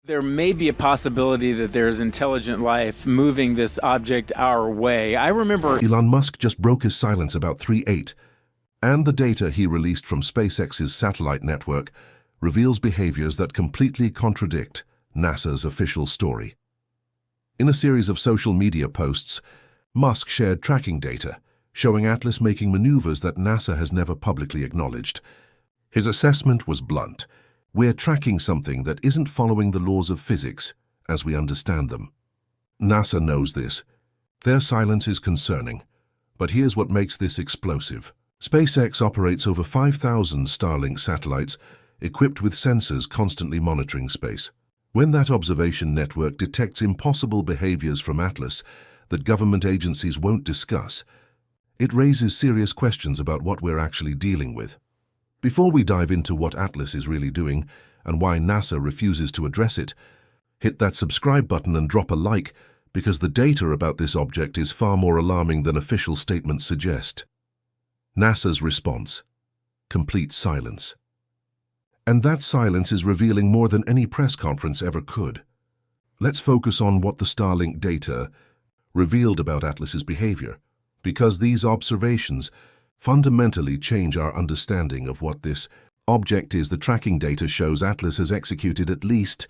There may be a possibility that there's intelligent life moving this object our way. I remember Elon Musk just broke his silence about 3.8, and the data he released from SpaceX's satellite network reveals behaviors that completely contradict NASA's official story. In a series of social media posts, Musk shared tracking data showing Atlas making maneuvers that NASA has never publicly acknowledged. His assessment was blunt. We're tracking something that isn't following the laws of physics as we understand them. NASA knows this. Their silence is concerning. But here's what makes this explosive. SpaceX operates over 5,000 Starlink satellites equipped with sensors constantly monitoring space. When that observation network detects impossible behaviors from Atlas that government agencies won't discuss, it raises serious questions about what we're actually dealing with. Before we dive into what Atlas is really doing and why NASA refuses to address it, hit that subscribe button and drop a like, because the data about this object is far more alarming than official statements suggest. NASA's response: complete silence. And that silence is revealing more than any press conference ever could. Let's focus on what the Starlink data revealed about Atlas's behavior, because these observations fundamentally change our understanding of what this object is. The tracking data shows Atlas has executed at least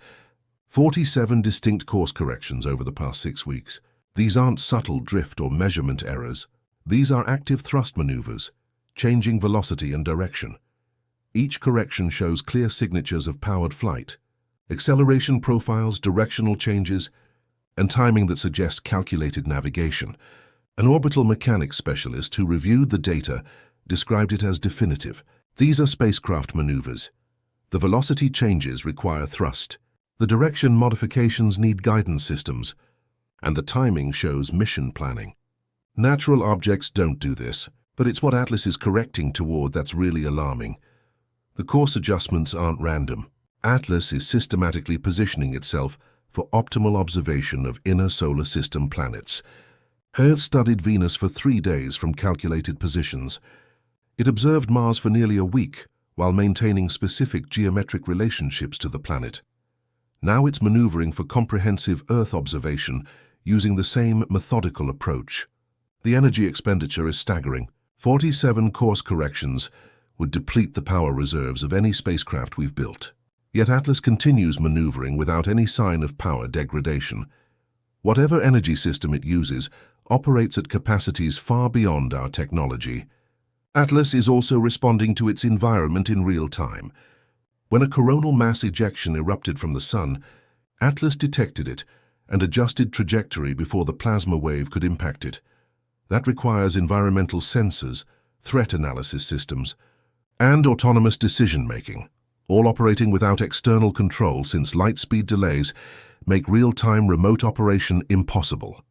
47 distinct course corrections over the past 6 weeks. These aren't subtle drift or measurement errors. These are active thrust maneuvers, changing velocity and direction. Each correction shows clear signatures of powered flight, acceleration profiles, directional changes, and timing that suggests calculated navigation. An orbital mechanics specialist who reviewed the data described it as definitive. These are spacecraft maneuvers. The velocity changes require thrust. The direction modifications need guidance systems. And the timing shows mission planning. Natural objects don't do this, but it's what Atlas is correcting toward that's really alarming. The course adjustments aren't random. Atlas is systematically positioning itself for optimal observation of inner solar system planets. Earth studied Venus for 3 days from calculated positions. It observed Mars for nearly a week while maintaining specific geometric relationships to the planet. Now it's maneuvering for comprehensive Earth observation using the same methodical approach. The energy expenditure is staggering. 47 course corrections would deplete the power reserves of any spacecraft we've built. Yet Atlas continues maneuvering without any sign of power degradation. Whatever energy system it uses operates at capacities far beyond our technology. Atlas is also responding to its environment in real time. When a coronal mass ejection erupted from the Sun, Atlas detected it and adjusted trajectory before the plasma wave could impact it. That requires environmental sensors, threat analysis systems, and autonomous decision-making, all operating without external control since light speed delays make real-time remote operation impossible.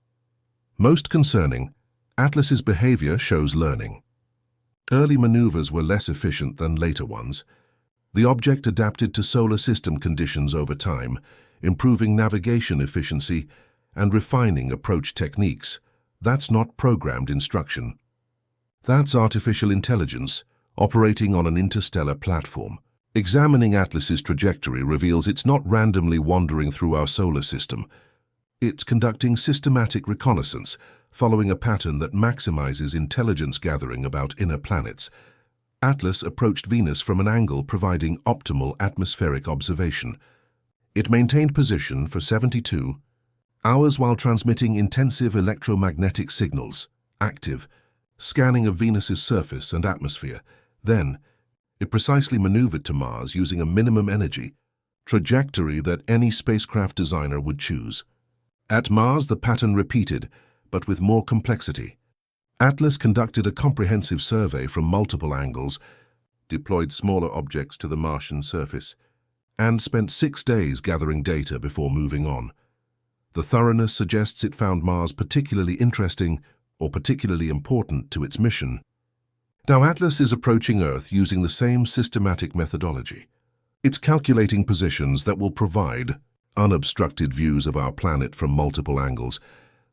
Most concerning, Atlas's behavior shows learning. Early maneuvers were less efficient than later ones. The object adapted to solar system conditions over time, improving navigation efficiency and refining approach techniques. That's not programmed instruction. That's artificial intelligence operating on an interstellar platform. Examining Atlas's trajectory reveals it's not randomly wandering through our solar system. It's conducting systematic reconnaissance, following a pattern that maximizes intelligence gathering about inner planets. Atlas approached Venus from an angle providing optimal atmospheric observation. It maintained position for 72 hours while transmitting intensive electromagnetic signals, active, scanning of Venus's surface and atmosphere. Then, it precisely maneuvered to Mars using a minimum energy trajectory that any spacecraft designer would choose. At Mars, the pattern repeated, but with more complexity. Atlas conducted a comprehensive survey from multiple angles, deployed smaller objects to the Martian surface, and spent 6 days gathering data before moving on. The thoroughness suggests it found Mars particularly interesting or particularly important to its mission. Now Atlas is approaching Earth using the same systematic methodology. It's calculating positions that will provide unobstructed views of our planet from multiple angles.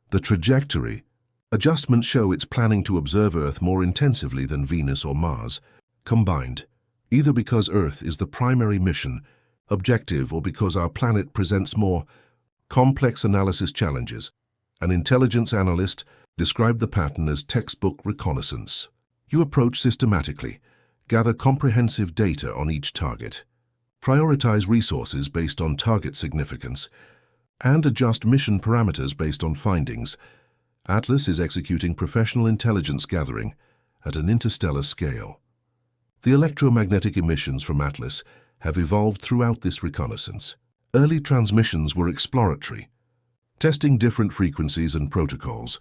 The trajectory adjustments show it's planning to observe Earth more intensively than Venus or Mars combined, either because Earth is the primary mission objective, or because our planet presents more complex analysis challenges. An intelligence analyst described the pattern as textbook reconnaissance. You approach systematically, gather comprehensive data on each target, prioritize resources based on target significance, and adjust mission parameters based on findings. Atlas is executing professional intelligence gathering at an interstellar scale. The electromagnetic emissions from Atlas have evolved throughout this reconnaissance. Early transmissions were exploratory, testing different frequencies and protocols.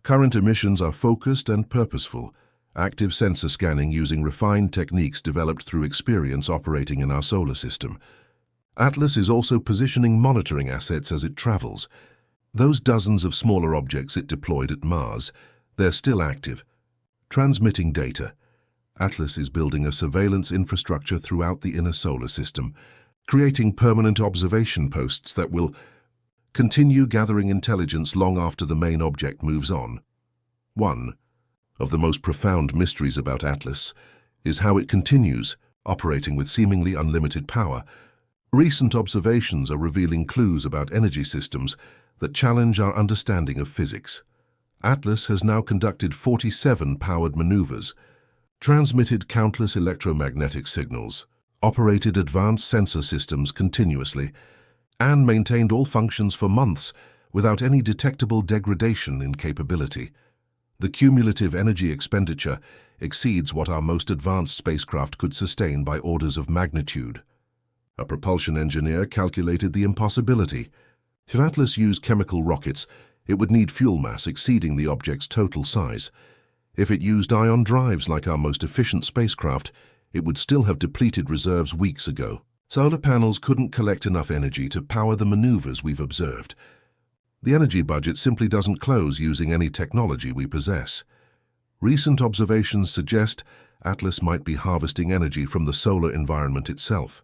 Current emissions are focused and purposeful, active sensor scanning using refined techniques developed through experience operating in our solar system. Atlas is also positioning monitoring assets as it travels. Those dozens of smaller objects it deployed at Mars, they're still active, transmitting data. Atlas is building a surveillance infrastructure throughout the inner solar system, creating permanent observation posts that will continue gathering intelligence long after the main object moves on. One of the most profound mysteries about Atlas is how it continues operating with seemingly unlimited power. Recent observations are revealing clues about energy systems that challenge our understanding of physics. Atlas has now conducted 47 powered maneuvers, transmitted countless electromagnetic signals, operated advanced sensor systems continuously, and maintained all functions for months without any detectable degradation in capability. The cumulative energy expenditure exceeds what our most advanced spacecraft could sustain by orders of magnitude. A propulsion engineer calculated the impossibility. If Atlas used chemical rockets, it would need fuel mass exceeding the object's total size. If it used ion drives like our most efficient spacecraft, it would still have depleted reserves weeks ago. Solar panels couldn't collect enough energy to power the maneuvers we've observed. The energy budget simply doesn't close using any technology we possess. Recent observations suggest Atlas might be harvesting energy from the solar environment itself.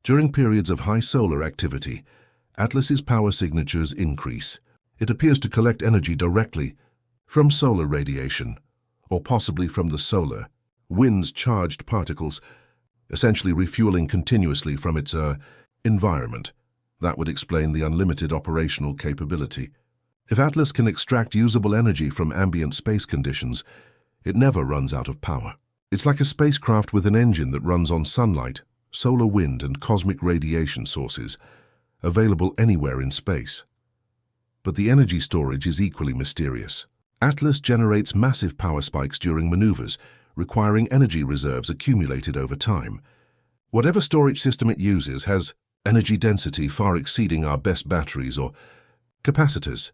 During periods of high solar activity, Atlas's power signatures increase. It appears to collect energy directly from solar radiation, or possibly from the solar wind's charged particles, essentially refueling continuously from its environment. That would explain the unlimited operational capability. If Atlas can extract usable energy from ambient space conditions, it never runs out of power. It's like a spacecraft with an engine that runs on sunlight, solar wind, and cosmic radiation sources, available anywhere in space. But the energy storage is equally mysterious. Atlas generates massive power spikes during maneuvers, requiring energy reserves accumulated over time. Whatever storage system it uses has energy density far exceeding our best batteries or capacitors.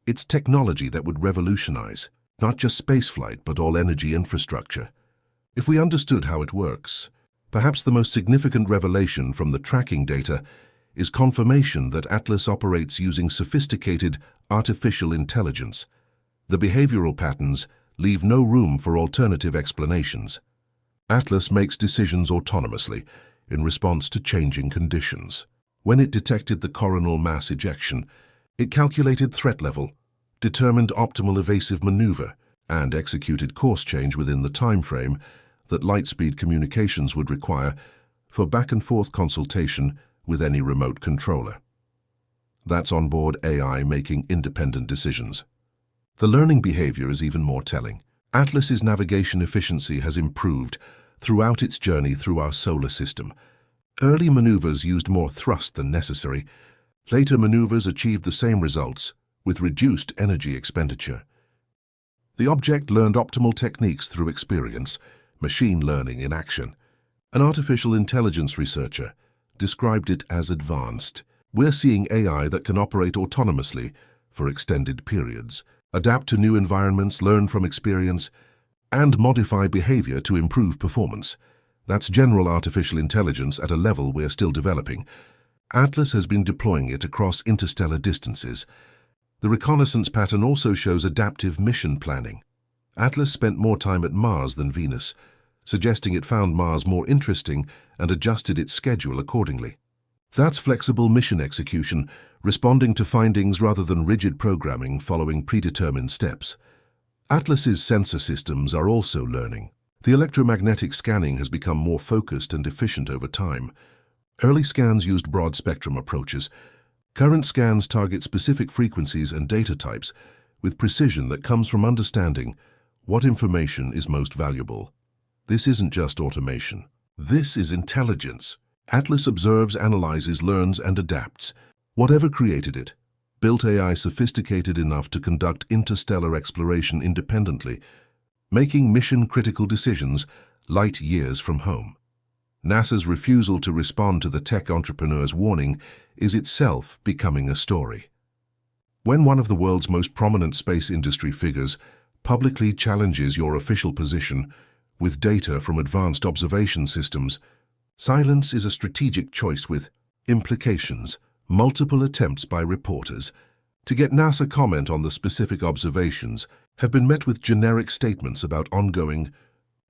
It's technology that would revolutionize not just spaceflight but all energy infrastructure. If we understood how it works, perhaps the most significant revelation from the tracking data is confirmation that Atlas operates using sophisticated artificial intelligence. The behavioral patterns leave no room for alternative explanations. Atlas makes decisions autonomously in response to changing conditions. When it detected the coronal mass ejection, it calculated threat level, determined optimal evasive maneuver, and executed course change within the time frame that light-speed communications would require for back-and-forth consultation with any remote controller. That's onboard AI making independent decisions. The learning behavior is even more telling. Atlas's navigation efficiency has improved throughout its journey through our solar system. Early maneuvers used more thrust than necessary. Later maneuvers achieved the same results with reduced energy expenditure. The object learned optimal techniques through experience, machine learning in action. An artificial intelligence researcher described it as advanced. We're seeing AI that can operate autonomously for extended periods, adapt to new environments, learn from experience, and modify behavior to improve performance. That's general artificial intelligence at a level we're still developing. Atlas has been deploying it across interstellar distances. The reconnaissance pattern also shows adaptive mission planning. Atlas spent more time at Mars than Venus, suggesting it found Mars more interesting and adjusted its schedule accordingly. That's flexible mission execution, responding to findings rather than rigid programming following predetermined steps. Atlas's sensor systems are also learning. The electromagnetic scanning has become more focused and efficient over time. Early scans used broad-spectrum approaches. Current scans target specific frequencies and data types with precision that comes from understanding what information is most valuable. This isn't just automation. This is intelligence. Atlas observes, analyzes, learns, and adapts. Whatever created it, built AI sophisticated enough to conduct interstellar exploration independently, making mission-critical decisions light years from home. NASA's refusal to respond to the tech entrepreneur's warning is itself becoming a story. When one of the world's most prominent space industry figures publicly challenges your official position with data from advanced observation systems, silence is a strategic choice with implications. Multiple attempts by reporters to get NASA comment on the specific observations have been met with generic statements about ongoing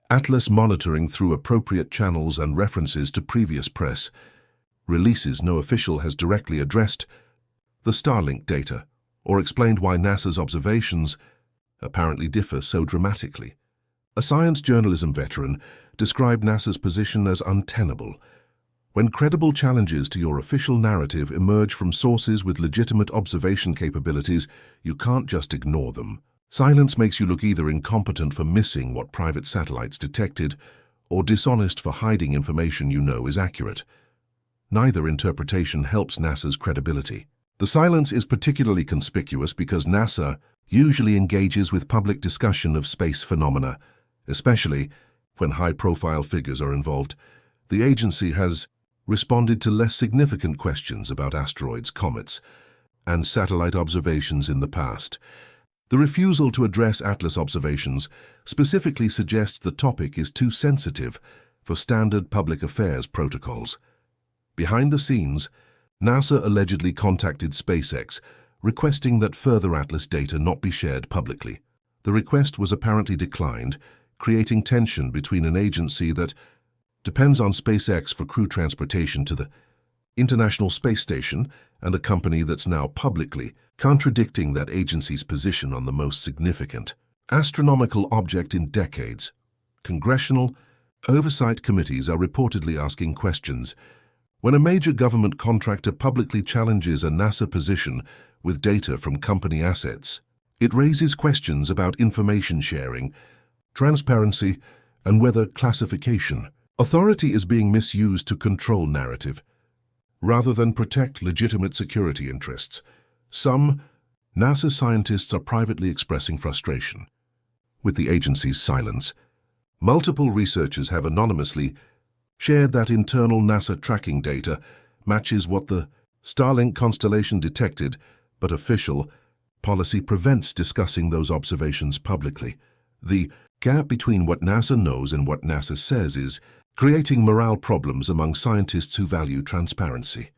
Atlas monitoring through appropriate channels and references to previous press releases. No official has directly addressed the Starlink data or explained why NASA's observations apparently differ so dramatically. A science journalism veteran described NASA's position as untenable. When credible challenges to your official narrative emerge from sources with legitimate observation capabilities, you can't just ignore them. Silence makes you look either incompetent for missing what private satellites detected or dishonest for hiding information you know is accurate. Neither interpretation helps NASA's credibility. The silence is particularly conspicuous because NASA usually engages with public discussion of space phenomena, especially when high-profile figures are involved. The agency has responded to less significant questions about asteroids, comets, and satellite observations in the past. The refusal to address Atlas observations specifically suggests the topic is too sensitive for standard public affairs protocols. Behind the scenes, NASA allegedly contacted SpaceX, requesting that further Atlas data not be shared publicly. The request was apparently declined, creating tension between an agency that depends on SpaceX for crew transportation to the International Space Station and a company that's now publicly contradicting that agency's position on the most significant astronomical object in decades. Congressional oversight committees are reportedly asking questions. When a major government contractor publicly challenges a NASA position with data from company assets, it raises questions about information sharing, transparency, and whether classification authority is being misused to control narrative, rather than protect legitimate security interests. Some NASA scientists are privately expressing frustration with the agency's silence. Multiple researchers have anonymously shared that internal NASA tracking data matches what the Starlink constellation detected, but official policy prevents discussing those observations publicly. The gap between what NASA knows and what NASA says is creating morale problems among scientists who value transparency.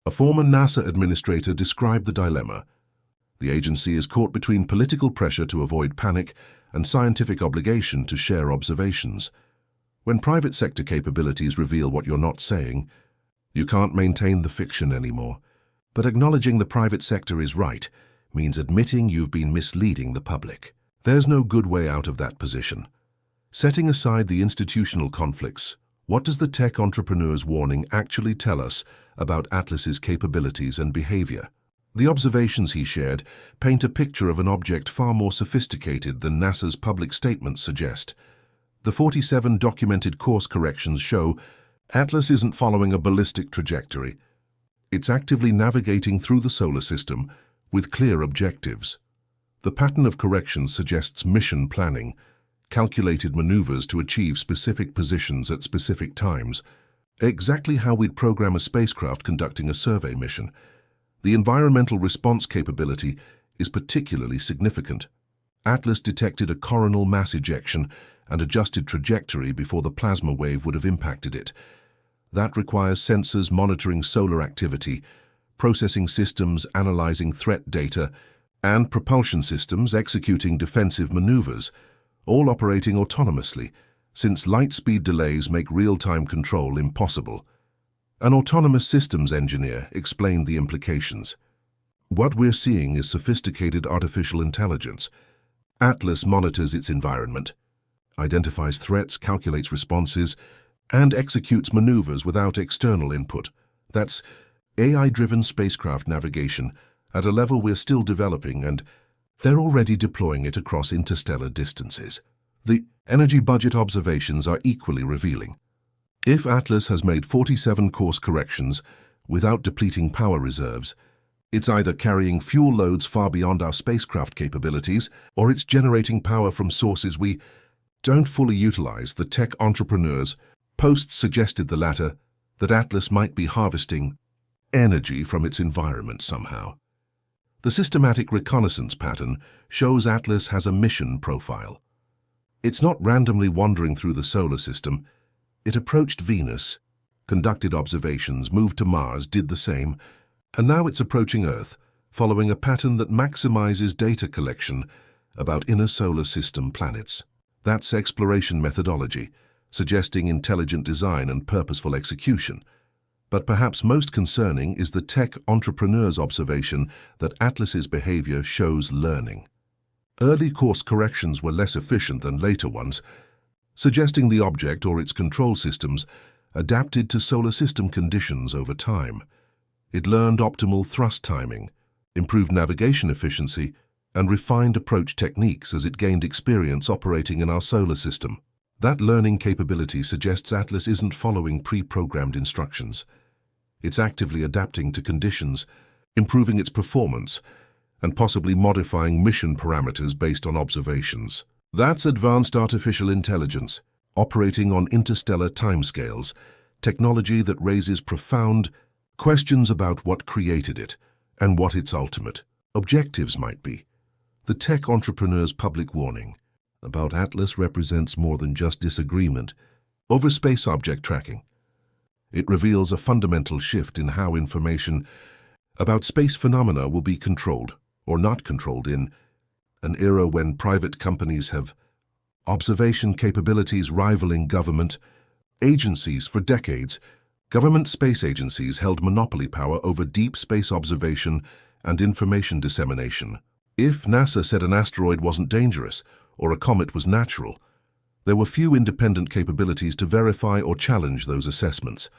A former NASA administrator described the dilemma. The agency is caught between political pressure to avoid panic and scientific obligation to share observations. When private sector capabilities reveal what you're not saying, you can't maintain the fiction anymore. But acknowledging the private sector is right means admitting you've been misleading the public. There's no good way out of that position. Setting aside the institutional conflicts, what does the tech entrepreneur's warning actually tell us about Atlas's capabilities and behavior? The observations he shared paint a picture of an object far more sophisticated than NASA's public statements suggest. The 47 documented course corrections show Atlas isn't following a ballistic trajectory. It's actively navigating through the solar system with clear objectives. The pattern of corrections suggests mission planning, calculated maneuvers to achieve specific positions at specific times, exactly how we'd program a spacecraft conducting a survey mission. The environmental response capability is particularly significant. Atlas detected a coronal mass ejection and adjusted trajectory before the plasma wave would have impacted it. That requires sensors monitoring solar activity, processing systems analyzing threat data, and propulsion systems executing defensive maneuvers, all operating autonomously, since light speed delays make real-time control impossible. An autonomous systems engineer explained the implications. What we're seeing is sophisticated artificial intelligence. Atlas monitors its environment, identifies threats, calculates responses, and executes maneuvers without external input. That's AI-driven spacecraft navigation at a level we're still developing, and they're already deploying it across interstellar distances. The energy budget observations are equally revealing. If Atlas has made 47 course corrections without depleting power reserves, it's either carrying fuel loads far beyond our spacecraft capabilities, or it's generating power from sources we don't fully utilize. The tech entrepreneurs' posts suggested the latter, that Atlas might be harvesting energy from its environment somehow. The systematic reconnaissance pattern shows Atlas has a mission profile. It's not randomly wandering through the solar system. It approached Venus, conducted observations, moved to Mars, did the same, and now it's approaching Earth, following a pattern that maximizes data collection about inner solar system planets. That's exploration methodology, suggesting intelligent design and purposeful execution. But perhaps most concerning is the tech entrepreneur's observation that Atlas's behavior shows learning. Early course corrections were less efficient than later ones, suggesting the object or its control systems adapted to solar system conditions over time. It learned optimal thrust timing, improved navigation efficiency, and refined approach techniques as it gained experience operating in our solar system. That learning capability suggests Atlas isn't following pre-programmed instructions. It's actively adapting to conditions, improving its performance, and possibly modifying mission parameters based on observations. That's advanced artificial intelligence, operating on interstellar timescales, technology that raises profound questions about what created it and what its ultimate objectives might be. The tech entrepreneur's public warning about Atlas represents more than just disagreement over space object tracking. It reveals a fundamental shift in how information about space phenomena will be controlled or not controlled in an era when private companies have observation capabilities rivaling government agencies. For decades, government space agencies held monopoly power over deep space observation and information dissemination. If NASA said an asteroid wasn't dangerous or a comet was natural, there were few independent capabilities to verify or challenge those assessments.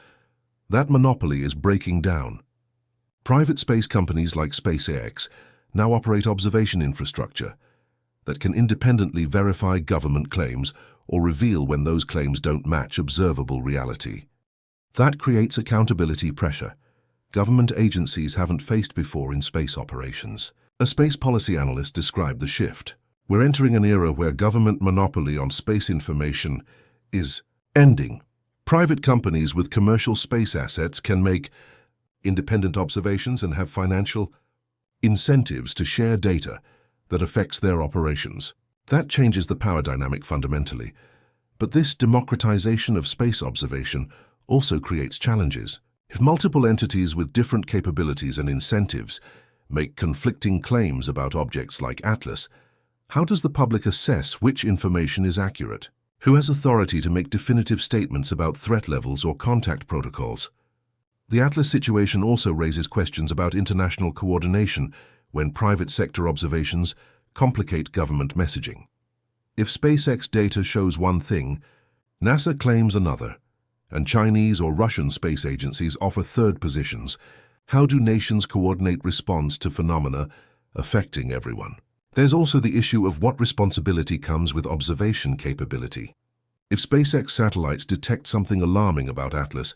That monopoly is breaking down. Private space companies like SpaceX now operate observation infrastructure that can independently verify government claims or reveal when those claims don't match observable reality. That creates accountability pressure government agencies haven't faced before in space operations. A space policy analyst described the shift. We're entering an era where government monopoly on space information is ending. Private companies with commercial space assets can make independent observations and have financial incentives to share data that affects their operations. That changes the power dynamic fundamentally. But this democratization of space observation also creates challenges. If multiple entities with different capabilities and incentives make conflicting claims about objects like Atlas, how does the public assess which information is accurate? Who has authority to make definitive statements about threat levels or contact protocols? The Atlas situation also raises questions about international coordination when private sector observations complicate government messaging. If SpaceX data shows one thing, NASA claims another, and Chinese or Russian space agencies offer third positions. How do nations coordinate response to phenomena affecting everyone? There's also the issue of what responsibility comes with observation capability. If SpaceX satellites detect something alarming about Atlas,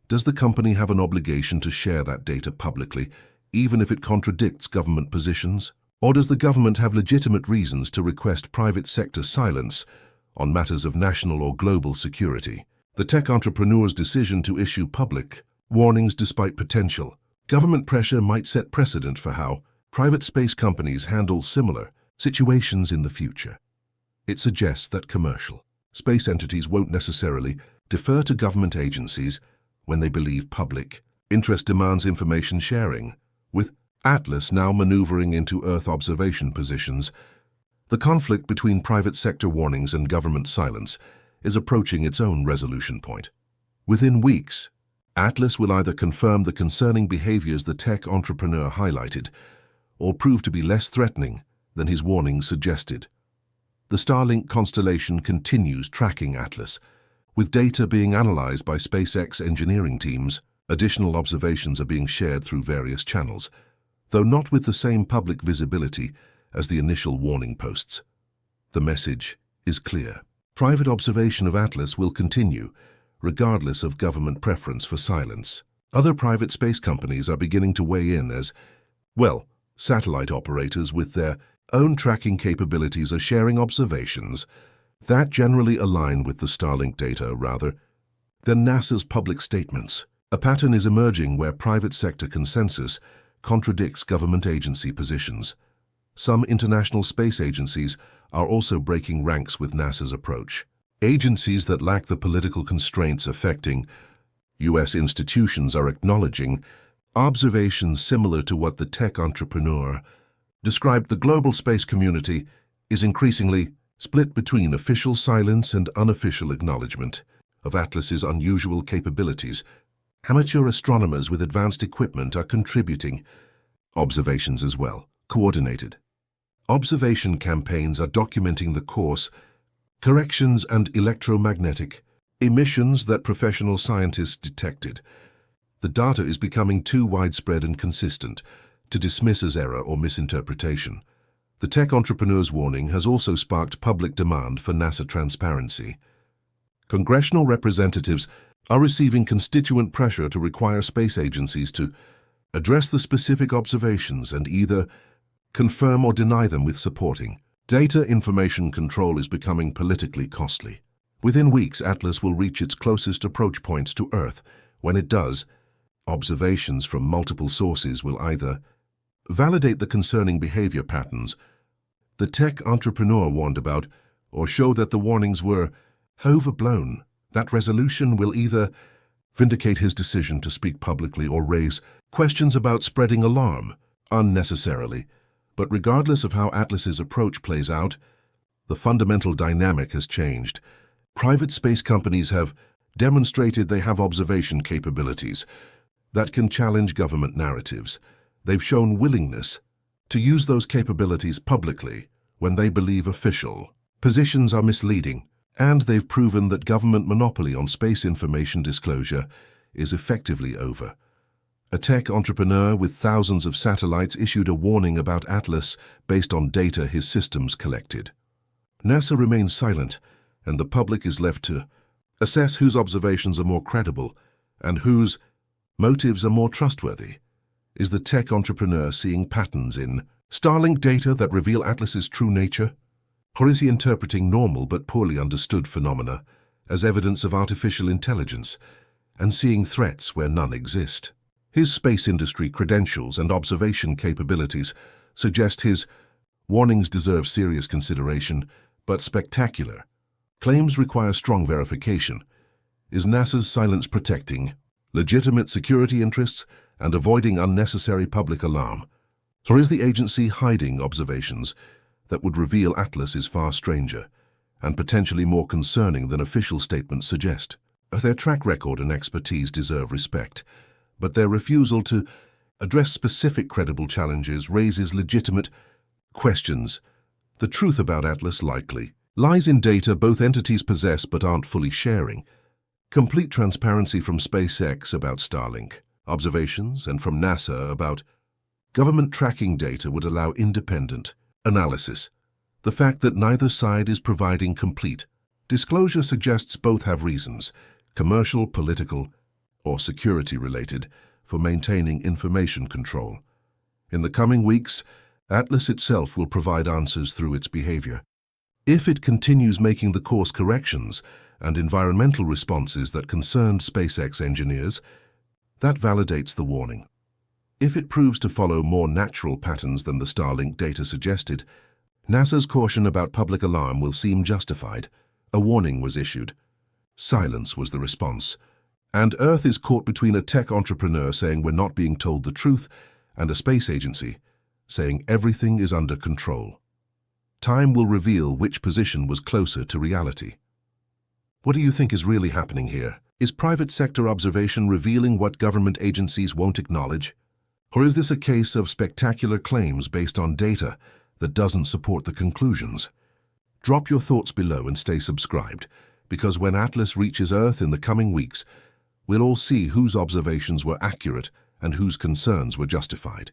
does the company have an obligation to share that data publicly, even if it contradicts government positions? Or does the government have legitimate reasons to request private sector silence on matters of national or global security? The tech entrepreneur's decision to issue public warnings despite potential government pressure might set precedent for how private space companies handle similar situations in the future. It suggests that commercial space entities won't necessarily defer to government agencies when they believe public interest demands information sharing. With Atlas now maneuvering into Earth observation positions, the conflict between private sector warnings and government silence is approaching its own resolution point. Within weeks, Atlas will either confirm the concerning behaviors the tech entrepreneur highlighted or prove to be less threatening than his warnings suggested. The Starlink constellation continues tracking Atlas, with data being analyzed by SpaceX engineering teams. Additional observations are being shared through various channels, though not with the same public visibility as the initial warning posts. The message is clear. Private observation of Atlas will continue, regardless of government preference for silence. Other private space companies are beginning to weigh in as, well, satellite operators with their own tracking capabilities are sharing observations that generally align with the Starlink data rather than NASA's public statements. A pattern is emerging where private sector consensus contradicts government agency positions. Some international space agencies are also breaking ranks with NASA's approach. Agencies that lack the political constraints affecting U.S. institutions are acknowledging observations similar to what the tech entrepreneur described. The global space community is increasingly split between official silence and unofficial acknowledgement of Atlas's unusual capabilities. Amateur astronomers with advanced equipment are contributing observations as well, coordinated. Observation campaigns are documenting the course, corrections and electromagnetic emissions that professional scientists detected. The data is becoming too widespread and consistent to dismiss as error or misinterpretation. The tech entrepreneur's warning has also sparked public demand for NASA transparency. Congressional representatives are receiving constituent pressure to require space agencies to address the specific observations and either confirm or deny them with supporting. Data information control is becoming politically costly. Within weeks, Atlas will reach its closest approach points to Earth. When it does, observations from multiple sources will either validate the concerning behavior patterns the tech entrepreneur warned about or show that the warnings were overblown. That resolution will either vindicate his decision to speak publicly or raise questions about spreading alarm unnecessarily. But regardless of how Atlas's approach plays out, the fundamental dynamic has changed. Private space companies have demonstrated they have observation capabilities that can challenge government narratives. They've shown willingness to use those capabilities publicly when they believe official positions are misleading, and they've proven that government monopoly on space information disclosure is effectively over. A tech entrepreneur with thousands of satellites issued a warning about Atlas based on data his systems collected. NASA remains silent, and the public is left to assess whose observations are more credible and whose motives are more trustworthy. Is the tech entrepreneur seeing patterns in Starlink data that reveal Atlas's true nature? Or is he interpreting normal but poorly understood phenomena as evidence of artificial intelligence and seeing threats where none exist? His space industry credentials and observation capabilities suggest his warnings deserve serious consideration, but spectacular claims require strong verification. Is NASA's silence protecting legitimate security interests and avoiding unnecessary public alarm? Or is the agency hiding observations that would reveal Atlas is far stranger and potentially more concerning than official statements suggest? Their track record and expertise deserve respect, but their refusal to address specific credible challenges raises legitimate questions. The truth about Atlas likely lies in data both entities possess but aren't fully sharing. Complete transparency from SpaceX about Starlink observations and from NASA about government tracking data would allow independent analysis. The fact that neither side is providing complete disclosure suggests both have reasons, commercial, political, or security-related, for maintaining information control. In the coming weeks, Atlas itself will provide answers through its behavior. If it continues making the course corrections and environmental responses that concerned SpaceX engineers, that validates the warning. If it proves to follow more natural patterns than the Starlink data suggested, NASA's caution about public alarm will seem justified. A warning was issued. Silence was the response. And Earth is caught between a tech entrepreneur saying we're not being told the truth and a space agency saying everything is under control. Time will reveal which position was closer to reality. What do you think is really happening here? Is private sector observation revealing what government agencies won't acknowledge? Or is this a case of spectacular claims based on data that doesn't support the conclusions? Drop your thoughts below and stay subscribed, because when Atlas reaches Earth in the coming weeks, We'll all see whose observations were accurate and whose concerns were justified.